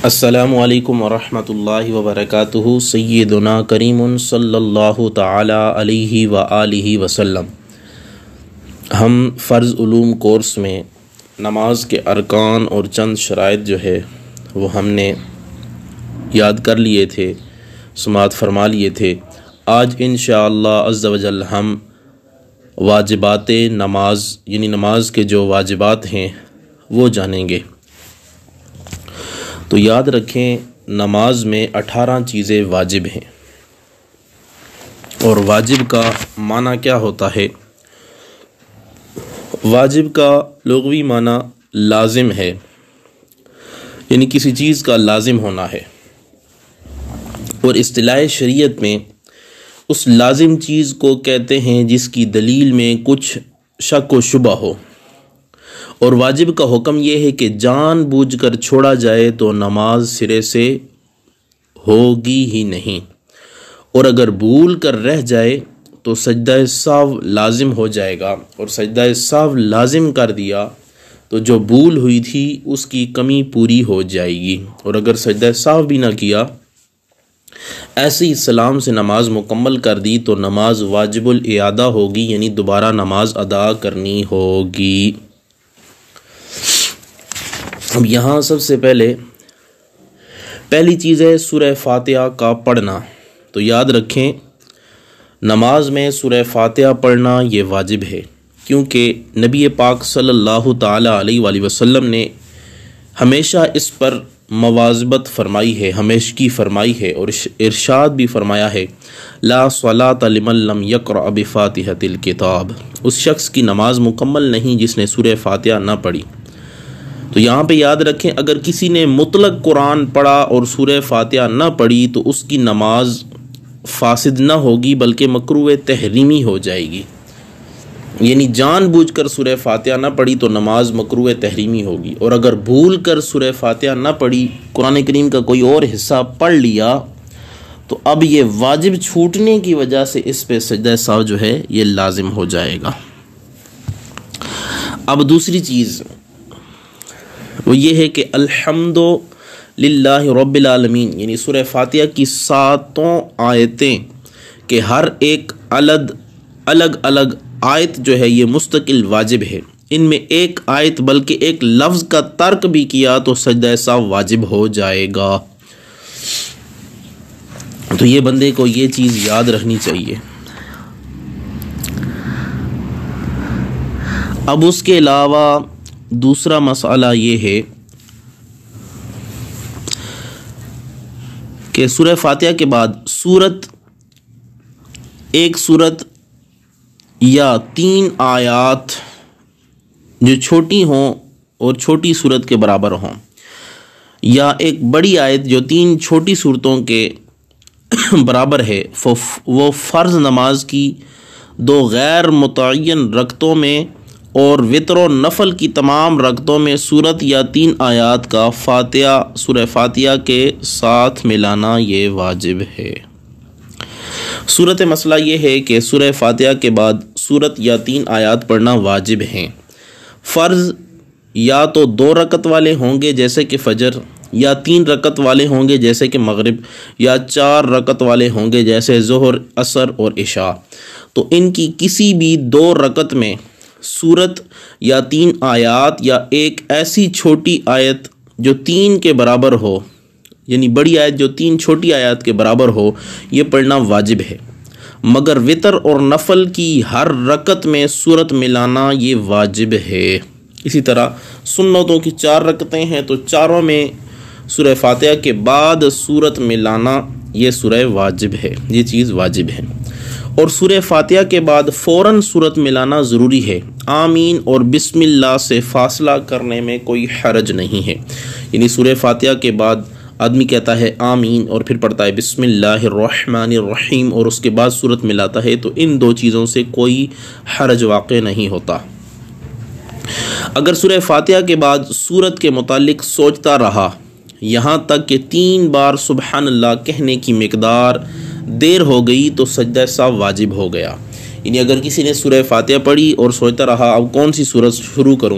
السلام علیکم ورحمۃ اللہ وبرکاتہ۔ سیدنا کریم صلی اللہ تعالی علیہ وآلہ وسلم۔ ہم فرض علوم کورس میں نماز کے ارکان اور چند شرائط جو ہے وہ ہم نے یاد کر لیے تھے، سماعت فرما لیے تھے۔ آج انشاءاللہ عز و جل ہم واجبات نماز یعنی نماز کے جو واجبات ہیں وہ جانیں گے۔ تو یاد رکھیں، نماز میں 18 چیزیں واجب ہیں، اور واجب کا معنی کیا ہوتا ہے؟ واجب کا لغوی معنی لازم ہے، یعنی کسی چیز کا لازم ہونا ہے، اور اصطلاح شریعت میں اس لازم چیز کو کہتے ہیں جس کی دلیل میں کچھ شک و شبہ ہو۔ اور واجب کا حکم یہ ہے کہ جان بوجھ کر چھوڑا جائے تو نماز سرے سے ہوگی ہی نہیں، اور اگر بھول کر رہ جائے تو سجدہ سہو لازم ہو جائے گا، اور سجدہ سہو لازم کر دیا تو جو بھول ہوئی تھی اس کی کمی پوری ہو جائے گی، اور اگر سجدہ سہو بھی نہ کیا، ایسے ہی سلام سے نماز مکمل کر دی تو نماز واجب الاعادہ ہوگی، یعنی دوبارہ نماز ادا کرنی ہوگی۔ اب یہاں سب سے پہلی چیز ہے سورہ فاتحہ کا پڑھنا۔ تو یاد رکھیں، نماز میں سورہ فاتحہ پڑھنا یہ واجب ہے، کیونکہ نبی پاک صلی اللہ تعالی علیہ وآلہ وسلم نے ہمیشہ اس پر مواظبت فرمائی ہے، ہمیشگی فرمائی ہے، اور ارشاد بھی فرمایا ہے، لا صلاۃ لمن لم یقرأ بفاتحۃ الکتاب۔ اس شخص کی نماز مکمل نہیں جس نے سورہ فاتحہ نہ پڑھی۔ تو یہاں پہ یاد رکھیں، اگر کسی نے مطلق قرآن پڑھا اور سورہ فاتحہ نہ پڑھی تو اس کی نماز فاسد نہ ہوگی بلکہ مکروہ تحریمی ہو جائے گی، یعنی جان بوجھ کر سورہ فاتحہ نہ پڑھی تو نماز مکروہ تحریمی ہوگی، اور اگر بھول کر سورہ فاتحہ نہ پڑھی، قرآن کریم کا کوئی اور حصہ پڑھ لیا، تو اب یہ واجب چھوٹنے کی وجہ سے اس پہ سجدہ سہو جو ہے یہ لازم ہو جائے گا۔ اب دوسری چیز وہ یہ ہے کہ الحمد للہ رب العالمین، یعنی سورہ فاتحہ کی 7 آیتیں کہ ہر ایک الگ الگ آیت جو ہے یہ مستقل واجب ہے، ان میں ایک آیت بلکہ ایک لفظ کا ترک بھی کیا تو سجدہ سہو واجب ہو جائے گا۔ تو یہ بندے کو یہ چیز یاد رکھنی چاہیے۔ اب اس کے علاوہ دوسرا مسئلہ یہ ہے کہ سورہ فاتحہ کے بعد ایک سورت یا 3 آیات جو چھوٹی ہوں اور چھوٹی سورت کے برابر ہوں، یا ایک بڑی آیت جو 3 چھوٹی سورتوں کے برابر ہے، وہ فرض نماز کی 2 غیر متعین رکعتوں میں اور وتر و نفل کی تمام رکعتوں میں سورت یا 3 آیات کا سورہ فاتحہ کے ساتھ ملانا یہ واجب ہے۔ صورت مسئلہ یہ ہے کہ سورہ فاتحہ کے بعد سورت یا 3 آیات پڑھنا واجب ہیں۔ فرض یا تو 2 رکعت والے ہوں گے جیسے کہ فجر، یا 3 رکعت والے ہوں گے جیسے کہ مغرب، یا 4 رکعت والے ہوں گے جیسے ظہر، عصر اور عشاء۔ تو ان کی کسی بھی 2 رکعت میں سورت یا 3 آیات یا ایک ایسی چھوٹی آیت جو 3 کے برابر ہو، یعنی بڑی آیت جو 3 چھوٹی آیات کے برابر ہو، یہ پڑھنا واجب ہے، مگر وتر اور نفل کی ہر رکعت میں سورت ملانا یہ واجب ہے۔ اسی طرح سنتوں کی 4 رکعتیں ہیں تو چاروں میں سورہ فاتحہ کے بعد سورت ملانا یہ سورہ واجب ہے، یہ چیز واجب ہے۔ اور سورہ فاتحہ کے بعد فوراً سورت ملانا ضروری ہے۔ آمین اور بسم اللہ سے فاصلہ کرنے میں کوئی حرج نہیں ہے، یعنی سورہ فاتحہ کے بعد آدمی کہتا ہے آمین اور پھر پڑھتا ہے بسم اللہ الرحمن الرحیم اور اس کے بعد سورت ملاتا ہے، تو ان 2 چیزوں سے کوئی حرج واقع نہیں ہوتا۔ اگر سورہ فاتحہ کے بعد سورت کے متعلق سوچتا رہا یہاں تک کہ 3 بار سبحان اللہ کہنے کی مقدار دیر ہو گئی تو سجدہ سہو واجب ہو گیا، یعنی اگر کسی نے سورہ فاتحہ پڑھی اور سوچتا رہا اب کون سی سورت شروع کروں،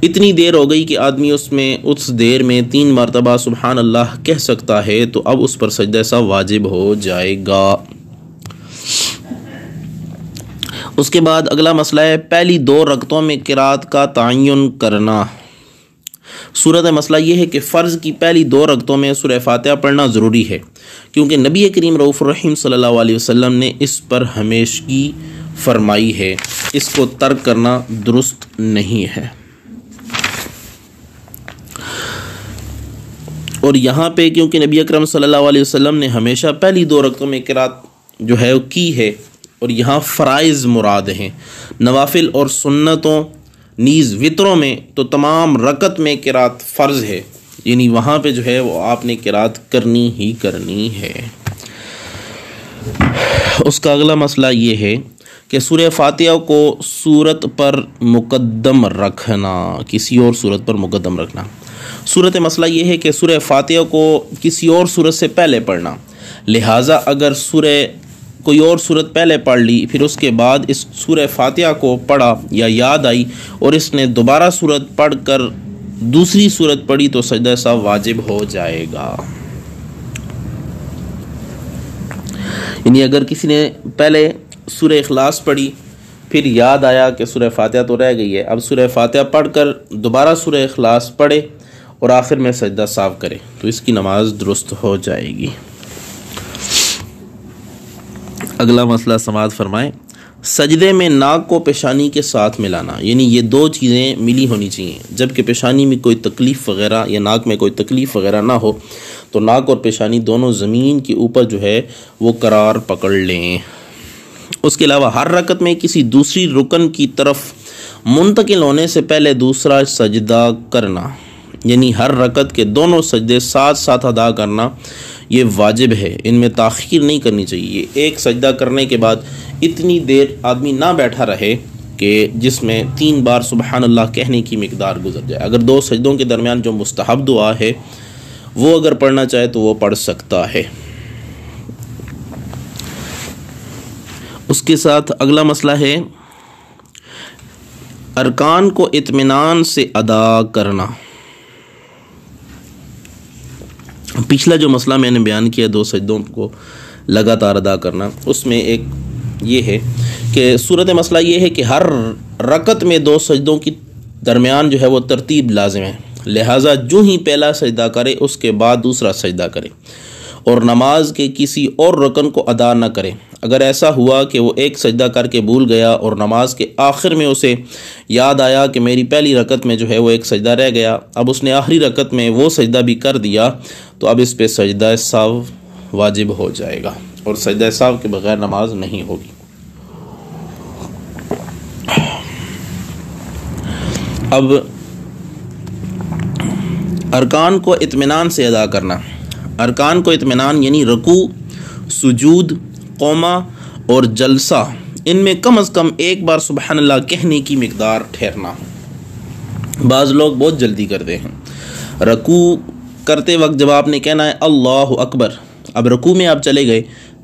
اتنی دیر ہو گئی کہ آدمی اس دیر میں 3 مرتبہ سبحان اللہ کہہ سکتا ہے تو اب اس پر سجدہ سہو واجب ہو جائے گا۔ اس کے بعد اگلا مسئلہ ہے پہلی 2 رکعتوں میں قرات کا تعین کرنا۔ صورت مسئلہ یہ ہے کہ فرض کی پہلی 2 رکعتوں میں سورہ فاتحہ پڑھنا ضروری ہے، کیونکہ نبی کریم رؤوف الرحیم صلی اللہ علیہ وسلم نے اس پر ہمیشگی فرمائی ہے، اس کو ترک کرنا درست نہیں ہے۔ اور یہاں پہ کیونکہ نبی اکرم صلی اللہ علیہ وسلم نے ہمیشہ پہلی 2 رکعتوں میں قرات جو ہے وہ کی ہے، اور یہاں فرائض مراد ہیں، نوافل اور سنتوں نیز وطروں میں تو تمام رکعت میں قرات فرض ہے، یعنی وہاں پہ جو ہے وہ آپ نے قرات کرنی ہی کرنی ہے۔ اس کا اگلا مسئلہ یہ ہے کہ سورہ فاتحہ کو سورت پر مقدم رکھنا، کسی اور سورت پر مقدم رکھنا۔ صورت مسئلہ یہ ہے کہ سورہ فاتحہ کو کسی اور سورت سے پہلے پڑھنا، لہٰذا اگر کوئی اور سورت پہلے پڑھ لی پھر اس کے بعد اس سورہ فاتحہ کو پڑھا یا یاد آئی اور اس نے دوبارہ سورت پڑھ کر دوسری سورت پڑھی تو سجدہ سہو واجب ہو جائے گا۔ یعنی اگر کسی نے پہلے سورہ اخلاص پڑھی پھر یاد آیا کہ سورہ فاتحہ تو رہ گئی ہے، اب سورہ فاتحہ پڑھ کر دوبارہ سورہ اخلاص پڑھے اور آخر میں سجدہ سہو کرے تو اس کی نماز درست ہو جائے گی۔ اگلا مسئلہ سماعت فرمائیں، سجدے میں ناک کو پیشانی کے ساتھ ملانا، یعنی یہ 2 چیزیں ملی ہونی چاہیے، جبکہ پیشانی میں کوئی تکلیف وغیرہ یا ناک میں کوئی تکلیف وغیرہ نہ ہو تو ناک اور پیشانی دونوں زمین کے اوپر جو ہے وہ قرار پکڑ لیں۔ اس کے علاوہ ہر رکعت میں کسی دوسری رکن کی طرف منتقل ہونے سے پہلے دوسرا سجدہ کرنا، یعنی ہر رکعت کے دونوں سجدے ساتھ ساتھ ادا کرنا یہ واجب ہے، ان میں تاخیر نہیں کرنی چاہیے۔ ایک سجدہ کرنے کے بعد اتنی دیر آدمی نہ بیٹھا رہے کہ جس میں 3 بار سبحان اللہ کہنے کی مقدار گزر جائے۔ اگر 2 سجدوں کے درمیان جو مستحب دعا ہے وہ اگر پڑھنا چاہے تو وہ پڑھ سکتا ہے۔ اس کے ساتھ اگلا مسئلہ ہے ارکان کو اطمینان سے ادا کرنا۔ پچھلا جو مسئلہ میں نے بیان کیا 2 سجدوں کو لگاتار ادا کرنا، اس میں ایک یہ ہے کہ صورت مسئلہ یہ ہے کہ ہر رکعت میں 2 سجدوں کی درمیان جو ہے وہ ترتیب لازم ہے، لہٰذا جو ہی پہلا سجدہ کرے اس کے بعد دوسرا سجدہ کرے اور نماز کے کسی اور رکن کو ادا نہ کرے۔ اگر ایسا ہوا کہ وہ ایک سجدہ کر کے بھول گیا اور نماز کے آخر میں اسے یاد آیا کہ میری پہلی رکعت میں جو ہے وہ ایک سجدہ رہ گیا، اب اس نے آخری رکعت میں وہ سجدہ بھی کر دیا تو اب اس پہ سجدہ سہو واجب ہو جائے گا اور سجدہ سہو کے بغیر نماز نہیں ہوگی۔ اب ارکان کو اطمینان سے ادا کرنا، ارکان کو اطمینان یعنی رکوع، سجود، قومہ اور جلسہ، ان میں کم از کم 1 بار سبحان اللہ کہنے کی مقدار ٹھہرنا۔ بعض لوگ بہت جلدی کرتے ہیں، رکوع کرتے وقت جب آپ نے کہنا ہے اللہ اکبر، اب رکوع میں آپ چلے گئے،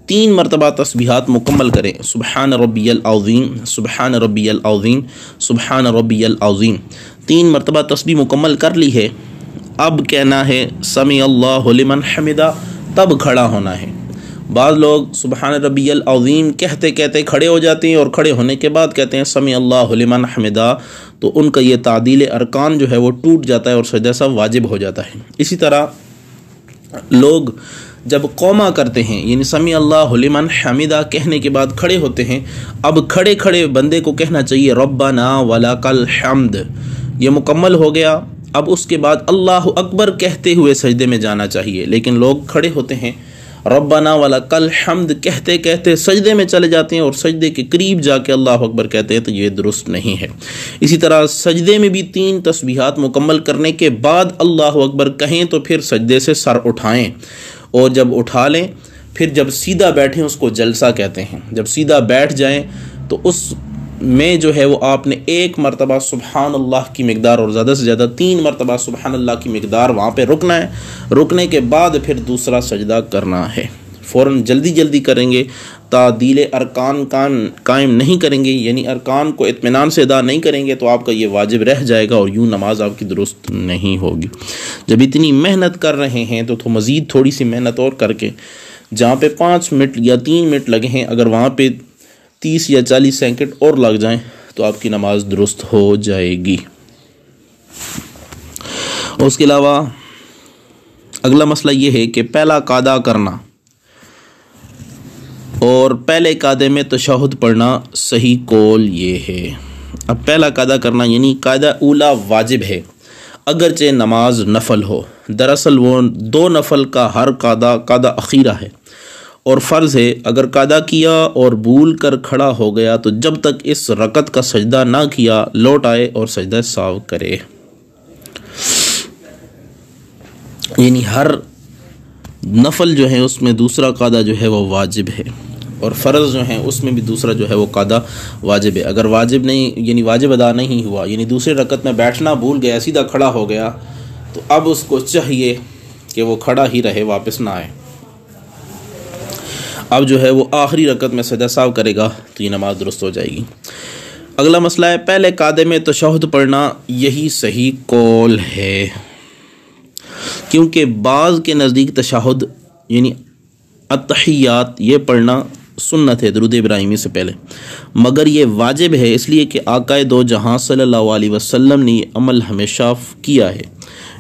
3 مرتبہ تسبیحات مکمل کریں، سبحان ربی العظیم، سبحان ربی العظیم، سبحان ربی العظیم، 3 مرتبہ تسبیح مکمل کر لی ہے، اب کہنا ہے سمیع اللہ لمن حمدہ، تب کھڑا ہونا ہے۔ بعض لوگ سبحان ربی العظیم کہتے کہتے کھڑے ہو جاتے ہیں اور کھڑے ہونے کے بعد کہتے ہیں سمیع اللہ لمن حمدہ، تو ان کا یہ تعدیل ارکان جو ہے وہ ٹوٹ جاتا ہے اور سجدہ سہو واجب ہو جاتا ہے۔ اسی طرح لوگ جب قومہ کرتے ہیں یعنی سمیع اللہ لمن حمدہ کہنے کے بعد کھڑے ہوتے ہیں، اب کھڑے کھڑے بندے کو کہنا چاہیے ربنا ولک الحمد، یہ مکمل ہو گیا۔ اب اس کے بعد اللہ اکبر کہتے ہوئے سجدے میں جانا چاہیے، لیکن لوگ کھڑے ہوتے ہیں ربنا ولک الحمد کہتے کہتے سجدے میں چلے جاتے ہیں اور سجدے کے قریب جا کے اللہ اکبر کہتے ہیں، تو یہ درست نہیں ہے۔ اسی طرح سجدے میں بھی 3 تسبیحات مکمل کرنے کے بعد اللہ اکبر کہیں تو پھر سجدے سے سر اٹھائیں، اور جب اٹھا لیں پھر جب سیدھا بیٹھیں اس کو جلسہ کہتے ہیں۔ جب سیدھا بیٹھ جائیں تو اس میں جو ہے وہ آپ نے 1 مرتبہ سبحان اللہ کی مقدار اور زیادہ سے زیادہ 3 مرتبہ سبحان اللہ کی مقدار وہاں پہ رکنا ہے، رکنے کے بعد پھر دوسرا سجدہ کرنا ہے۔ فوراً جلدی کریں گے، تعدیل ارکان قائم نہیں کریں گے، یعنی ارکان کو اطمینان سے ادا نہیں کریں گے، تو آپ کا یہ واجب رہ جائے گا اور یوں نماز آپ کی درست نہیں ہوگی۔ جب اتنی محنت کر رہے ہیں تو مزید تھوڑی سی محنت اور کر کے جہاں پہ 5 منٹ یا 3 منٹ لگے ہیں، اگر وہاں پہ 30 یا 40 سیکنڈ اور لگ جائیں تو آپ کی نماز درست ہو جائے گی۔ اس کے علاوہ اگلا مسئلہ یہ ہے کہ پہلا قاعدہ کرنا اور پہلے قاعدے میں تشہد پڑھنا صحیح قول یہ ہے۔ اب پہلا قاعدہ کرنا یعنی قاعدہ اولا واجب ہے اگرچہ نماز نفل ہو، دراصل وہ 2 نفل کا ہر قاعدہ اخیرہ ہے، اور فرض ہے اگر قاعدہ کیا اور بھول کر کھڑا ہو گیا تو جب تک اس رکعت کا سجدہ نہ کیا لوٹ آئے اور سجدہ سہو کرے، یعنی ہر نفل جو ہے اس میں دوسرا قاعدہ جو ہے وہ واجب ہے، اور فرض جو ہیں اس میں بھی دوسرا جو ہے وہ قاعدہ واجب ہے۔ اگر واجب نہیں یعنی واجب ادا نہیں ہوا، یعنی دوسرے رکعت میں بیٹھنا بھول گیا، سیدھا کھڑا ہو گیا، تو اب اس کو چاہیے کہ وہ کھڑا ہی رہے، واپس نہ آئے۔ اب جو ہے وہ آخری رکعت میں سجدہ سہو کرے گا تو یہ نماز درست ہو جائے گی۔ اگلا مسئلہ ہے پہلے قاعدے میں تشہد پڑھنا، یہی صحیح قول ہے، کیونکہ بعض کے نزدیک تشہد یعنی التحیات یہ پڑھنا سنت ہے درود ابراہیمی سے پہلے، مگر یہ واجب ہے اس لیے کہ آقا دو جہاں صلی اللہ علیہ وسلم نے یہ عمل ہمیشہ کیا ہے،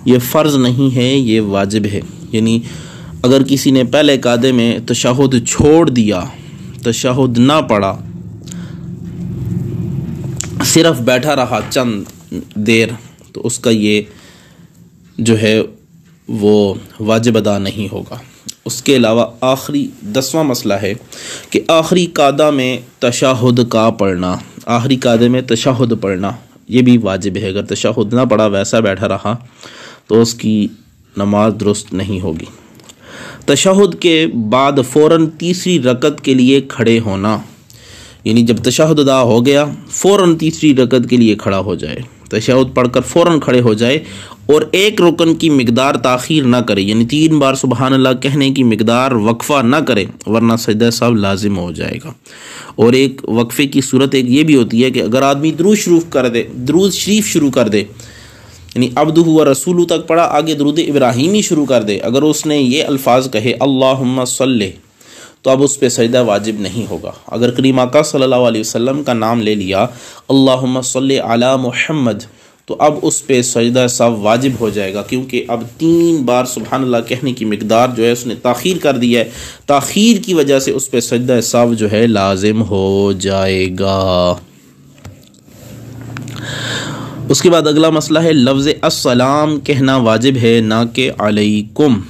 یہ فرض نہیں ہے، یہ واجب ہے۔ یعنی اگر کسی نے پہلے قاعدے میں تشہد چھوڑ دیا، تشہد نہ پڑھا، صرف بیٹھا رہا چند دیر، تو اس کا یہ جو ہے وہ واجب ادا نہیں ہوگا۔ اس کے علاوہ آخری 10واں مسئلہ ہے کہ آخری قاعدہ میں تشہد کا پڑھنا، آخری قاعدے میں تشہد پڑھنا یہ بھی واجب ہے۔ اگر تشہد نہ پڑھا ویسا بیٹھا رہا تو اس کی نماز درست نہیں ہوگی۔ تشہد کے بعد فوراً تیسری رکعت کے لیے کھڑے ہونا، یعنی جب تشہد ادا ہو گیا فوراً تیسری رکعت کے لیے کھڑا ہو جائے، تشہد پڑھ کر فوراً کھڑے ہو جائے اور ایک رکن کی مقدار تاخیر نہ کرے، یعنی 3 بار سبحان اللہ کہنے کی مقدار وقفہ نہ کرے، ورنہ سجدہ سہو لازم ہو جائے گا۔ اور ایک وقفے کی صورت ایک یہ بھی ہوتی ہے کہ اگر آدمی درود شریف شروع کر دے، یعنی عبدہ و رسولہ تک پڑھا، آگے درود ابراہیمی شروع کر دے، اگر اس نے یہ الفاظ کہے اللہم صلی، تو اب اس پہ سجدہ واجب نہیں ہوگا۔ اگر کریم آقا صلی اللہ علیہ وسلم کا نام لے لیا اللہم صلی علی محمد، تو اب اس پہ سجدہ سہو واجب ہو جائے گا، کیونکہ اب 3 بار سبحان اللہ کہنے کی مقدار جو ہے اس نے تاخیر کر دی ہے، تاخیر کی وجہ سے اس پہ سجدہ سہو جو ہے لازم ہو جائے گا۔ اس کے بعد اگلا مسئلہ ہے لفظ السلام کہنا واجب ہے نہ کہ علیکم۔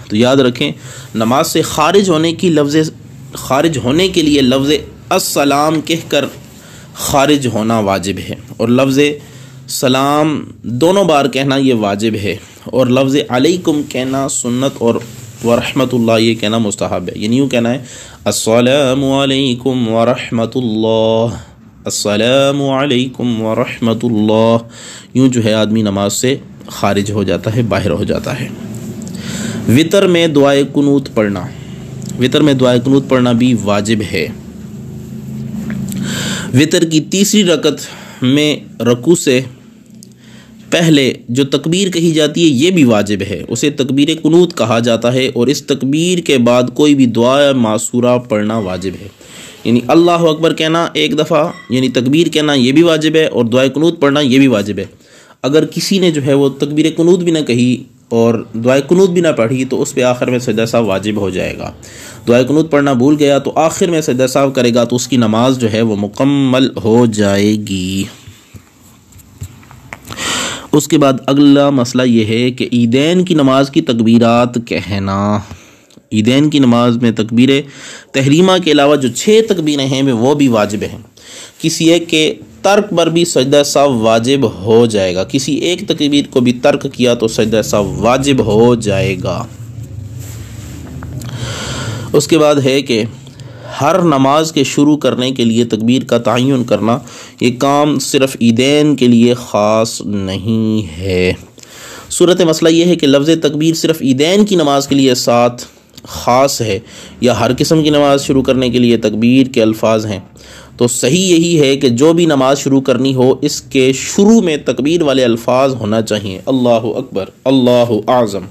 تو یاد رکھیں نماز سے خارج ہونے کے لیے لفظ السلام کہہ کر خارج ہونا واجب ہے، اور لفظ سلام دونوں بار کہنا یہ واجب ہے، اور لفظ علیکم کہنا سنت اور ورحمت اللہ یہ کہنا مستحب ہے۔ یعنی یوں کہنا ہے السلام علیکم ورحمت اللہ، السلام علیکم ورحمت اللہ، یوں جو ہے آدمی نماز سے خارج ہو جاتا ہے، باہر ہو جاتا ہے۔ وطر میں دعائے قنوت پڑھنا، وطر میں دعائے قنوت پڑھنا بھی واجب ہے۔ وطر کی تیسری رکعت میں رکوع سے پہلے جو تکبیر کہی جاتی ہے یہ بھی واجب ہے، اسے تکبیر قنوت کہا جاتا ہے، اور اس تکبیر کے بعد کوئی بھی دعا معصورہ پڑھنا واجب ہے۔ یعنی اللہ اکبر کہنا ایک دفعہ، یعنی تکبیر کہنا یہ بھی واجب ہے، اور دعائے قنوت پڑھنا یہ بھی واجب ہے۔ اگر کسی نے جو ہے وہ تکبیر قنوت بھی نہ کہی اور دعائے قنوت بھی نہ پڑھی تو اس پہ آخر میں سجدہ سہو واجب ہو جائے گا۔ دعائے قنوت پڑھنا بھول گیا تو آخر میں سجدہ سہو کرے گا تو اس کی نماز جو ہے وہ مکمل ہو جائے گی۔ اس کے بعد اگلا مسئلہ یہ ہے کہ عیدین کی نماز کی تکبیرات کہنا، عیدین کی نماز میں تکبیر تحریمہ کے علاوہ جو 6 تکبیریں ہیں وہ بھی واجب ہیں۔ کسی ایک کے ترک پر بھی سجدہ سہو واجب ہو جائے گا، کسی ایک تکبیر کو بھی ترک کیا تو سجدہ سہو واجب ہو جائے گا۔ اس کے بعد ہے کہ ہر نماز کے شروع کرنے کے لیے تکبیر کا تعین کرنا، یہ کام صرف عیدین کے لیے خاص نہیں ہے۔ صورت مسئلہ یہ ہے کہ لفظ تکبیر صرف عیدین کی نماز کے لیے ساتھ خاص ہے یا ہر قسم کی نماز شروع کرنے کے لیے تکبیر کے الفاظ ہیں، تو صحیح یہی ہے کہ جو بھی نماز شروع کرنی ہو اس کے شروع میں تکبیر والے الفاظ ہونا چاہیے، اللہ اکبر، اللہ اعظم،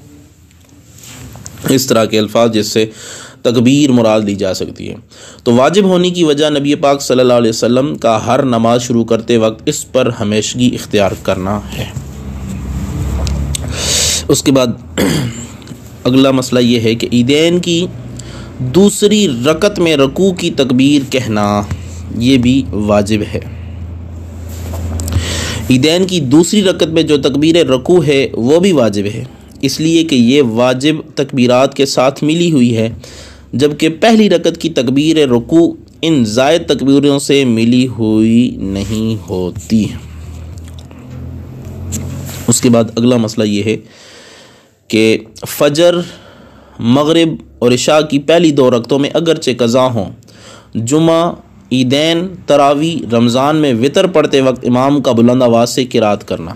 اس طرح کے الفاظ جس سے تکبیر مراد لی جا سکتی ہے۔ تو واجب ہونے کی وجہ نبی پاک صلی اللہ علیہ وسلم کا ہر نماز شروع کرتے وقت اس پر ہمیشگی اختیار کرنا ہے۔ اس کے بعد اگلا مسئلہ یہ ہے کہ عیدین کی دوسری رکعت میں رکوع کی تکبیر کہنا یہ بھی واجب ہے۔ عیدین کی دوسری رکعت میں جو تکبیر رکوع ہے وہ بھی واجب ہے، اس لیے کہ یہ واجب تکبیرات کے ساتھ ملی ہوئی ہے، جبکہ پہلی رکعت کی تکبیر رکوع ان زائد تکبیروں سے ملی ہوئی نہیں ہوتی۔ اس کے بعد اگلا مسئلہ یہ ہے کہ فجر، مغرب اور عشاء کی پہلی 2 رکعتوں میں اگرچہ قضا ہوں، جمعہ، عیدین، تراویح، رمضان میں وطر پڑھتے وقت امام کا بلند آواز سے قرات کرنا۔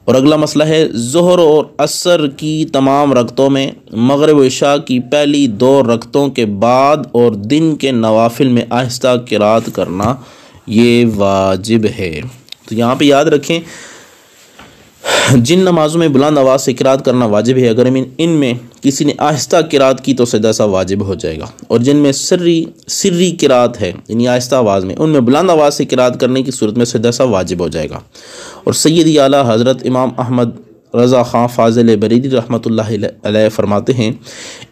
اور اگلا مسئلہ ہے ظہر اور عصر کی تمام رکعتوں میں، مغرب و عشاء کی پہلی 2 رکعتوں کے بعد اور دن کے نوافل میں آہستہ قرات کرنا یہ واجب ہے۔ تو یہاں پہ یاد رکھیں جن نمازوں میں بلند آواز سے قرات کرنا واجب ہے، اگر ان میں کسی نے آہستہ قرات کی تو سجدہ سہو واجب ہو جائے گا، اور جن میں سری قرات ہے یعنی آہستہ آواز میں، ان میں بلند آواز سے قرات کرنے کی صورت میں سجدہ سہو واجب ہو جائے گا۔ اور سیدی اعلیٰ حضرت امام احمد رضا خان فاضل بریلوی رحمۃ اللہ علیہ فرماتے ہیں،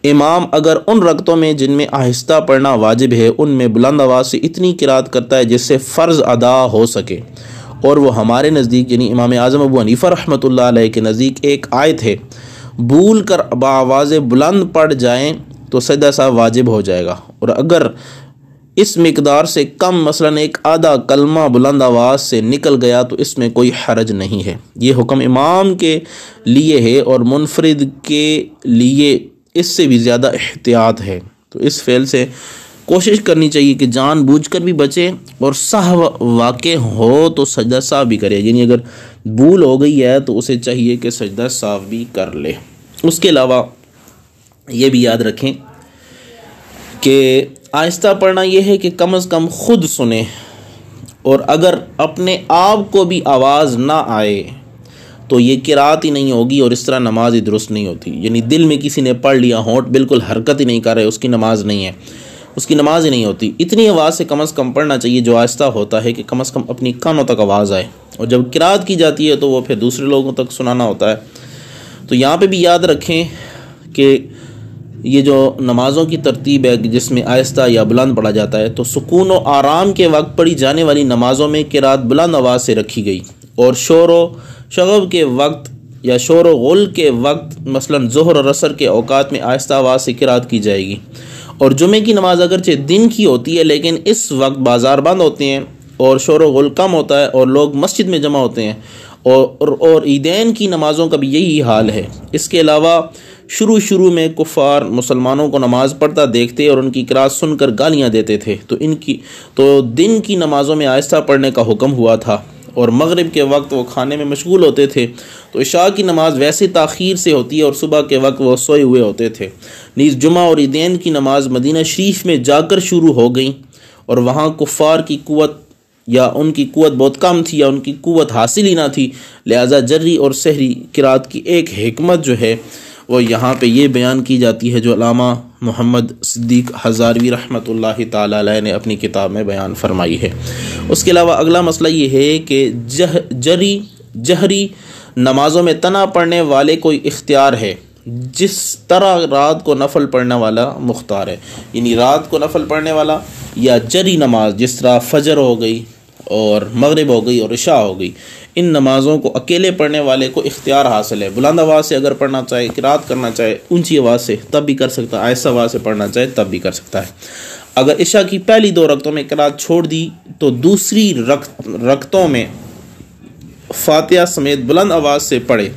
امام اگر ان رکعتوں میں جن میں آہستہ پڑھنا واجب ہے ان میں بلند آواز سے اتنی قرات کرتا ہے جس سے فرض ادا ہو سکے، اور وہ ہمارے نزدیک یعنی امام اعظم ابو حنیفہ رحمۃ اللہ علیہ کے نزدیک ایک آیت ہے، بھول کر بآواز بلند پڑھ جائیں تو سجدہ سہو واجب ہو جائے گا، اور اگر اس مقدار سے کم مثلاً ایک آدھا کلمہ بلند آواز سے نکل گیا تو اس میں کوئی حرج نہیں ہے۔ یہ حکم امام کے لیے ہے اور منفرد کے لیے اس سے بھی زیادہ احتیاط ہے، تو اس فعل سے کوشش کرنی چاہیے کہ جان بوجھ کر بھی بچے، اور سہو واقع ہو تو سجدہ سہو بھی کرے، یعنی اگر بھول ہو گئی ہے تو اسے چاہیے کہ سجدہ سہو بھی کر لے۔ اس کے علاوہ یہ بھی یاد رکھیں کہ آہستہ پڑھنا یہ ہے کہ کم از کم خود سنیں، اور اگر اپنے آپ کو بھی آواز نہ آئے تو یہ قرات ہی نہیں ہوگی، اور اس طرح نماز ہی درست نہیں ہوتی، یعنی دل میں کسی نے پڑھ لیا، ہونٹ بالکل حرکت ہی نہیں کر رہے، اس کی نماز نہیں ہے، اس کی نماز ہی نہیں ہوتی۔ اتنی آواز سے کم از کم پڑھنا چاہیے جو آہستہ ہوتا ہے کہ کم از کم اپنی کانوں تک آواز آئے، اور جب قرات کی جاتی ہے تو وہ پھر دوسرے لوگوں تک سنانا ہوتا ہے۔ تو یہاں پہ بھی یاد رکھیں کہ یہ جو نمازوں کی ترتیب ہے جس میں آہستہ یا بلند پڑھا جاتا ہے، تو سکون و آرام کے وقت پڑھی جانے والی نمازوں میں قرات بلند آواز سے رکھی گئی، اور شور و شغب کے وقت یا شور و غل کے وقت مثلاً ظہر اور عصر کے اوقات میں آہستہ آواز سے قرات کی جائے گی۔ اور جمعے کی نماز اگرچہ دن کی ہوتی ہے لیکن اس وقت بازار بند ہوتے ہیں اور شور و غل کم ہوتا ہے اور لوگ مسجد میں جمع ہوتے ہیں، اور عیدین کی نمازوں کا بھی یہی حال ہے۔ اس کے علاوہ شروع میں کفار مسلمانوں کو نماز پڑھتا دیکھتے اور ان کی قرات سن کر گالیاں دیتے تھے، تو دن کی نمازوں میں آہستہ پڑھنے کا حکم ہوا تھا، اور مغرب کے وقت وہ کھانے میں مشغول ہوتے تھے، تو عشاء کی نماز ویسے تاخیر سے ہوتی ہے اور صبح کے وقت وہ سوئے ہوئے ہوتے تھے۔ نیز جمعہ اور عیدین کی نماز مدینہ شریف میں جا کر شروع ہو گئیں، اور وہاں کفار کی قوت یا ان کی قوت بہت کم تھی یا ان کی قوت حاصل ہی نہ تھی، لہٰذا جری اور سحری قرات کی ایک حکمت جو ہے وہ یہاں پہ یہ بیان کی جاتی ہے جو علامہ محمد صدیق ہزاروی رحمۃ اللہ تعالی علیہ نے اپنی کتاب میں بیان فرمائی ہے۔ اس کے علاوہ اگلا مسئلہ یہ ہے کہ جہری نمازوں میں تنا پڑھنے والے کوئی اختیار ہے، جس طرح رات کو نفل پڑھنے والا مختار ہے، یعنی رات کو نفل پڑھنے والا یا جری نماز جس طرح فجر ہو گئی اور مغرب ہو گئی اور عشاء ہو گئی، ان نمازوں کو اکیلے پڑھنے والے کو اختیار حاصل ہے، بلند آواز سے اگر پڑھنا چاہے، قرات کرنا چاہے اونچی آواز سے تب بھی کر سکتا ہے، آہستہ آواز سے پڑھنا چاہے تب بھی کر سکتا ہے۔ اگر عشاء کی پہلی 2 رکعتوں میں قرات چھوڑ دی تو دوسری رکعتوں میں فاتحہ سمیت بلند آواز سے پڑھے،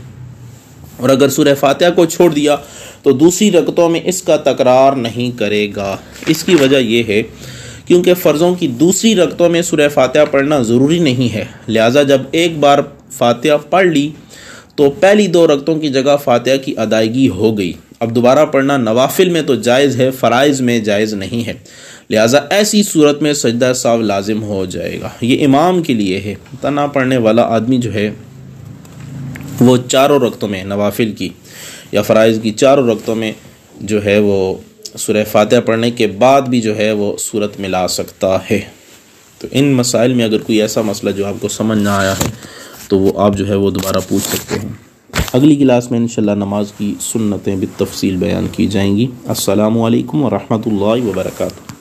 اور اگر سورہ فاتحہ کو چھوڑ دیا تو دوسری رکعتوں میں اس کا تکرار نہیں کرے گا۔ اس کی وجہ یہ ہے کیونکہ فرضوں کی دوسری رکعتوں میں سورہ فاتحہ پڑھنا ضروری نہیں ہے، لہٰذا جب ایک بار فاتحہ پڑھ لی تو پہلی 2 رکعتوں کی جگہ فاتحہ کی ادائیگی ہو گئی، اب دوبارہ پڑھنا نوافل میں تو جائز ہے، فرائض میں جائز نہیں ہے، لہٰذا ایسی صورت میں سجدہ سہو لازم ہو جائے گا۔ یہ امام کے لیے ہے، نہ پڑھنے والا آدمی جو ہے وہ چاروں رکعتوں میں نوافل کی یا فرائض کی چاروں رکعتوں میں جو ہے وہ سورہ فاتحہ پڑھنے کے بعد بھی جو ہے وہ سورت ملا سکتا ہے۔ تو ان مسائل میں اگر کوئی ایسا مسئلہ جو آپ کو سمجھ نہ آیا ہے تو وہ آپ جو ہے وہ دوبارہ پوچھ سکتے ہیں۔ اگلی کلاس میں انشاءاللہ نماز کی سنتیں بالتفصیل بیان کی جائیں گی۔ السلام علیکم ورحمۃ اللہ وبرکاتہ۔